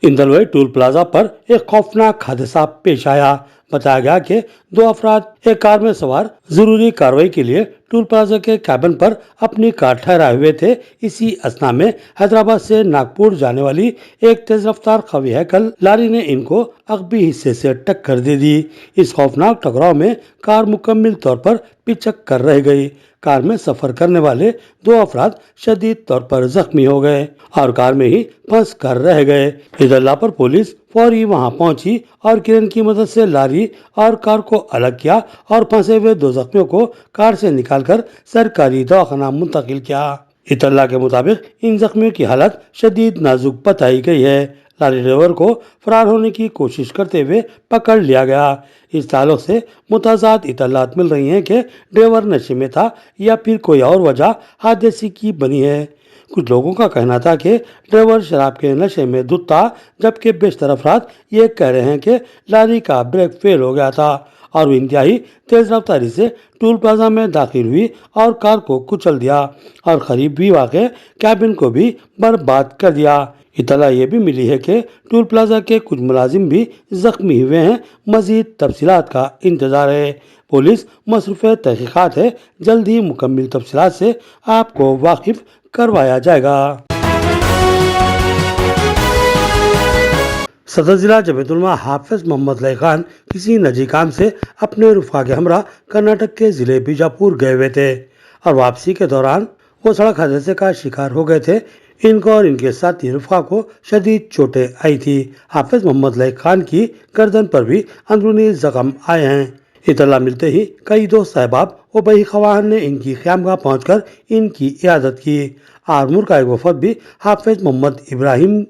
इंदलवई toll plaza पर एक खौफनाक हादसा पेश आया। बताया गया कि दो अफराद एक कार में सवार जरूरी कार्रवाई के लिए टोल प्लाजा के कैबिन पर अपनी कार ठहराए हुए थे। इसी अस्थना में हैदराबाद से नागपुर जाने वाली एक तेज रफ्तार व्हीकल लारी ने इनको अगबी हिस्से से टक्कर दे दी। इस खौफनाक टकराव में कार मुकम्मल तौर पर पिचक कर रह गई। कार में सफर करने वाले दो अफराद शदीद तौर पर जख्मी हो गए और कार में ही फंस कर रह गए। इधर लापर पुलिस फौरी वहां पहुंची और क्रेन की मदद से लारी और कार को अलग किया और फंसे हुए दो जख्मियों को कार से निकालकर सरकारी दवाखाना मुंतकिल किया। इतला के मुताबिक इन जख्मियों की हालत शदीद नाजुक बताई गई है। लारी ड्राइवर को फरार होने की कोशिश करते हुए पकड़ लिया गया। इस ताल्लुक से मुताजाद इतलात मिल रही हैं कि ड्राइवर नशे में था या फिर कोई और वजह हादसे की बनी है। कुछ लोगों का कहना था कि ड्राइवर शराब के नशे में धुत था, जबकि बेशतर अफराद ये कह रहे हैं कि लारी का ब्रेक फेल हो गया था और वो इंतहाई तेज रफ्तारी से टोल प्लाजा में दाखिल हुई और कार को कुचल दिया और करीब भी वाक़े कैबिन को भी बर्बाद कर दिया। इतला ये भी मिली है कि टोल प्लाजा के कुछ मुलाजिम भी जख्मी हुए हैं। मजीद तफसीलात का इंतजार है। पुलिस मसरूफ़ तहकीकात है। जल्द ही मुकम्मल तफसीलात से आपको वाकिफ करवाया जाएगा। सदर जिला जमीयतुलमा हाफिज मोहम्मद लई खान किसी निजी काम से अपने रुफा के हमरा कर्नाटक के जिले बीजापुर गए हुए थे और वापसी के दौरान वो सड़क हादसे का शिकार हो गए थे। इनको और इनके साथी रुफा को शदीद चोटें आई थी। हाफिज मोहम्मद लई खान की गर्दन पर भी अंदरूनी जख्म आए हैं। इतला मिलते ही कई दोस्त अहबाब व बही खवाहान ने इनकी क़यामगाह पहुंचकर इनकी इयादत की। आरमूर का एक वफद भी हाफिज मोहम्मद इब्राहिम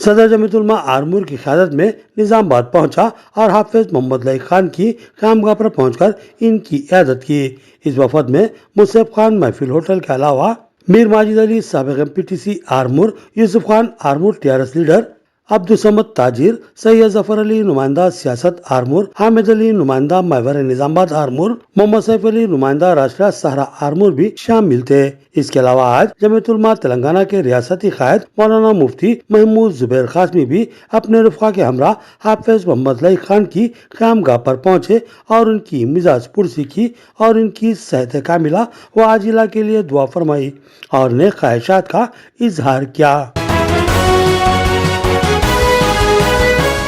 सदर जमीयतुलमा आरमूर की क़यादत में निज़ामाबाद पहुंचा और हाफिज मोहम्मद लई खान की क़यामगाह पर पहुंचकर इनकी इयादत की। इस वफद में मुसैब खान महफिल होटल के अलावा मीर माजिद अली साबिक़ MPTC Armoor, Yusuf Khan Armoor TRS leader, Abdul Samad ताजिर, सैयद जफर अली नुमाइंदा सियासत आरमूर, हामिद अली नुमाइंदा महवर निज़ामाबाद आरमूर, मोहम्मद सैफ अली नुमाइंदा राष्ट्रीय सहारा आरमूर भी शामिल थे। इसके अलावा आज जमीयतुलमा तेलंगाना के रियासती कायद मौलाना मुफ्ती महमूद जुबैर कासमी भी अपने रुफ़ा के हमरा हाफिज मोहम्मद लई खान की क़यामगाह पर पहुंचे और उनकी मिजाज पुरसी की और उनकी सेहत कामिला व आजिला के लिए दुआ फरमाई और नेक ख्वाहिशात का इजहार किया।